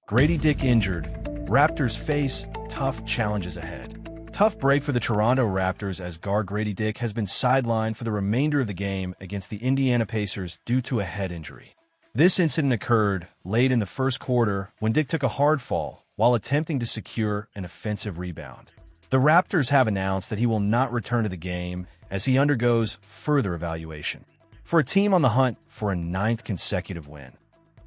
Grady Dick injured. Raptors face tough challenges ahead. Tough break for the Toronto Raptors as guard Grady Dick has been sidelined for the remainder of the game against the Indiana Pacers due to a head injury. This incident occurred late in the first quarter when Dick took a hard fall while attempting to secure an offensive rebound. The Raptors have announced that he will not return to the game as he undergoes further evaluation. For a team on the hunt for a 9th consecutive win,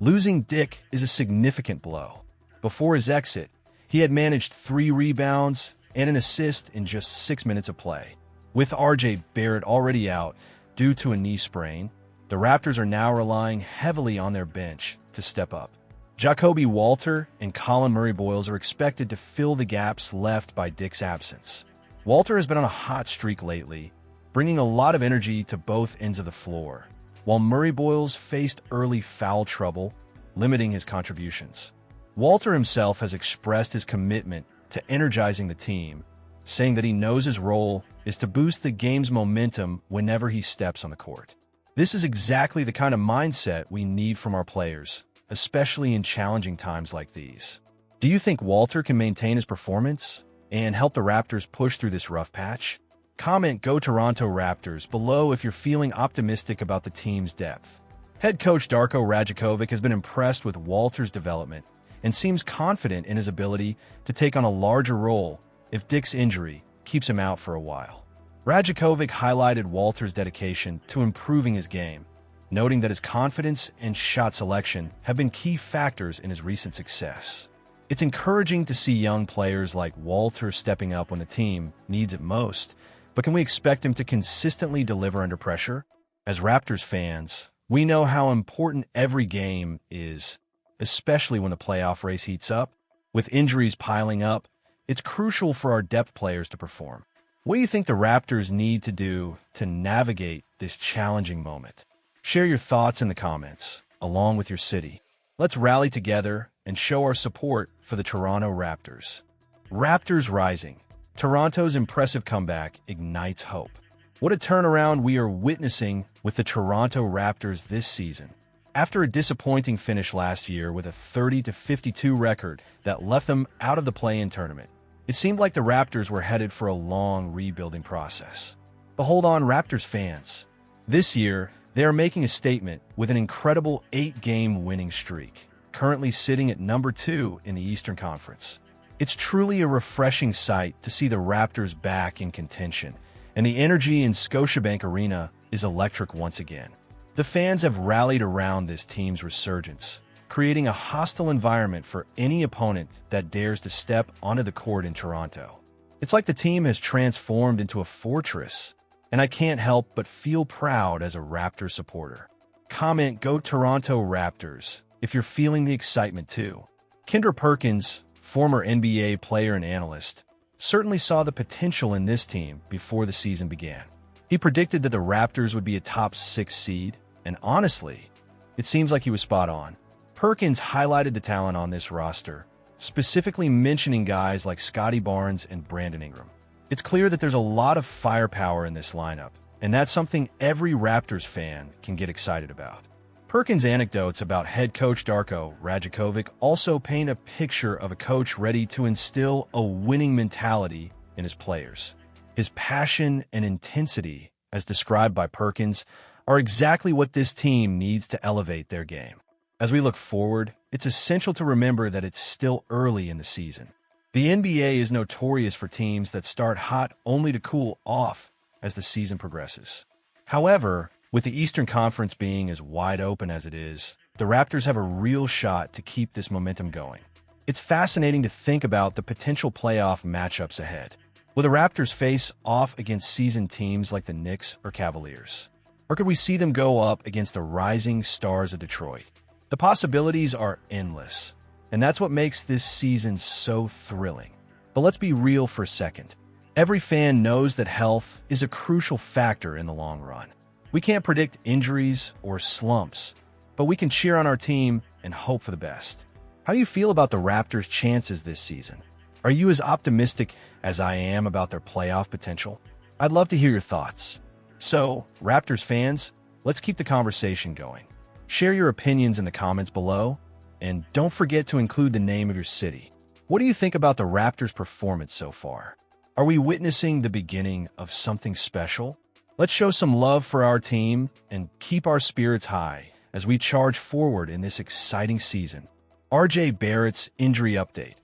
losing Dick is a significant blow. Before his exit, he had managed 3 rebounds and an assist in just 6 minutes of play. With RJ Barrett already out due to a knee sprain, the Raptors are now relying heavily on their bench to step up. Jacoby Walter and Colin Murray-Boyles are expected to fill the gaps left by Dick's absence. Walter has been on a hot streak lately, bringing a lot of energy to both ends of the floor, while Murray-Boyles faced early foul trouble, limiting his contributions. Walter himself has expressed his commitment to energizing the team, saying that he knows his role is to boost the game's momentum whenever he steps on the court. This is exactly the kind of mindset we need from our players, especially in challenging times like these. Do you think Walter can maintain his performance and help the Raptors push through this rough patch? Comment "Go Toronto Raptors" below if you're feeling optimistic about the team's depth. Head coach Darko Rajakovic has been impressed with Walter's development and seems confident in his ability to take on a larger role if Dick's injury keeps him out for a while. Rajakovic highlighted Walter's dedication to improving his game, noting that his confidence and shot selection have been key factors in his recent success. It's encouraging to see young players like Walter stepping up when the team needs it most, but can we expect him to consistently deliver under pressure? As Raptors fans, we know how important every game is, especially when the playoff race heats up. With injuries piling up, it's crucial for our depth players to perform. What do you think the Raptors need to do to navigate this challenging moment? Share your thoughts in the comments, along with your city. Let's rally together and show our support for the Toronto Raptors. Raptors rising. Toronto's impressive comeback ignites hope. What a turnaround we are witnessing with the Toronto Raptors this season. After a disappointing finish last year with a 30-52 record that left them out of the play-in tournament, it seemed like the Raptors were headed for a long rebuilding process. But hold on, Raptors fans. This year, they are making a statement with an incredible 8-game winning streak, currently sitting at number 2 in the Eastern Conference. It's truly a refreshing sight to see the Raptors back in contention, and the energy in Scotiabank Arena is electric once again. The fans have rallied around this team's resurgence, creating a hostile environment for any opponent that dares to step onto the court in Toronto. It's like the team has transformed into a fortress, and I can't help but feel proud as a Raptors supporter. Comment "Go Toronto Raptors" if you're feeling the excitement too. Kendra Perkins, former NBA player and analyst, certainly saw the potential in this team before the season began. He predicted that the Raptors would be a top 6 seed, and honestly, it seems like he was spot on. Perkins highlighted the talent on this roster, specifically mentioning guys like Scotty Barnes and Brandon Ingram. It's clear that there's a lot of firepower in this lineup, and that's something every Raptors fan can get excited about. Perkins' anecdotes about head coach Darko Rajakovic also paint a picture of a coach ready to instill a winning mentality in his players. His passion and intensity, as described by Perkins, are exactly what this team needs to elevate their game. As we look forward, it's essential to remember that it's still early in the season. The NBA is notorious for teams that start hot only to cool off as the season progresses. However, with the Eastern Conference being as wide open as it is, the Raptors have a real shot to keep this momentum going. It's fascinating to think about the potential playoff matchups ahead. Will the Raptors face off against seasoned teams like the Knicks or Cavaliers? Or could we see them go up against the rising stars of Detroit? The possibilities are endless, and that's what makes this season so thrilling. But let's be real for a second. Every fan knows that health is a crucial factor in the long run. We can't predict injuries or slumps, but we can cheer on our team and hope for the best. How do you feel about the Raptors' chances this season? Are you as optimistic as I am about their playoff potential? I'd love to hear your thoughts. So, Raptors fans, let's keep the conversation going. Share your opinions in the comments below, And don't forget to include the name of your city. What do you think about the Raptors' performance so far? Are we witnessing the beginning of something special? Let's show some love for our team and keep our spirits high as we charge forward in this exciting season. RJ Barrett's injury update.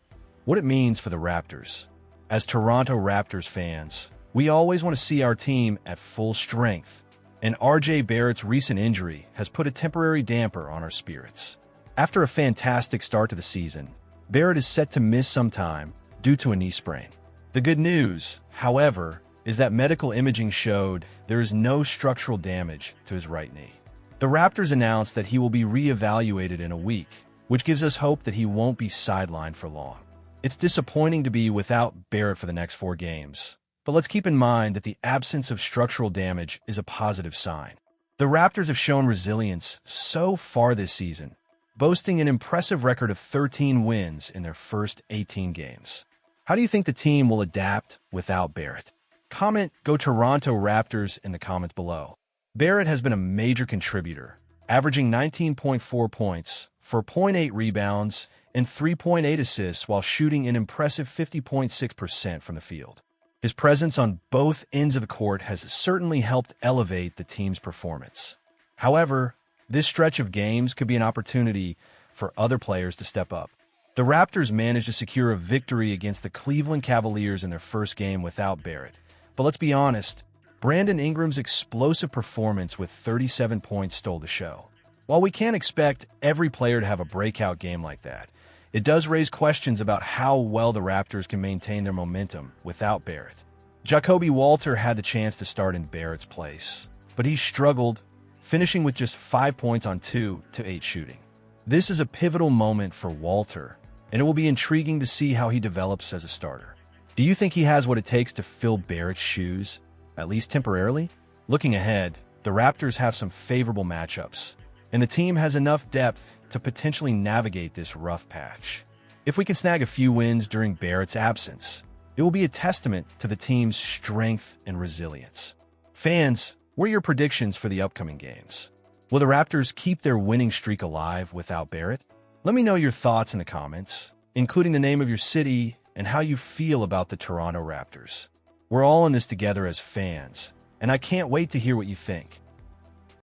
What it means for the Raptors. As Toronto Raptors fans, we always want to see our team at full strength, and RJ Barrett's recent injury has put a temporary damper on our spirits. After a fantastic start to the season, Barrett is set to miss some time due to a knee sprain. The good news, however, is that medical imaging showed there is no structural damage to his right knee. The Raptors announced that he will be re-evaluated in a week, which gives us hope that he won't be sidelined for long. It's disappointing to be without Barrett for the next 4 games, but let's keep in mind that the absence of structural damage is a positive sign. The Raptors have shown resilience so far this season, boasting an impressive record of 13 wins in their first 18 games. How do you think the team will adapt without Barrett? Comment "Go Toronto Raptors" in the comments below. Barrett has been a major contributor, averaging 19.4 points, 4.8 rebounds, and 3.8 assists while shooting an impressive 50.6% from the field. His presence on both ends of the court has certainly helped elevate the team's performance. However, this stretch of games could be an opportunity for other players to step up. The Raptors managed to secure a victory against the Cleveland Cavaliers in their first game without Barrett. But let's be honest, Brandon Ingram's explosive performance with 37 points stole the show. While we can't expect every player to have a breakout game like that, it does raise questions about how well the Raptors can maintain their momentum without Barrett. Jacoby Walter had the chance to start in Barrett's place, but he struggled, finishing with just 5 points on 2-8 shooting. This is a pivotal moment for Walter, and it will be intriguing to see how he develops as a starter. Do you think he has what it takes to fill Barrett's shoes, at least temporarily? Looking ahead, the Raptors have some favorable matchups, and the team has enough depth to potentially navigate this rough patch. If we can snag a few wins during Barrett's absence, it will be a testament to the team's strength and resilience. Fans, what are your predictions for the upcoming games? Will the Raptors keep their winning streak alive without Barrett? Let me know your thoughts in the comments, including the name of your city and how you feel about the Toronto Raptors. We're all in this together as fans, and I can't wait to hear what you think.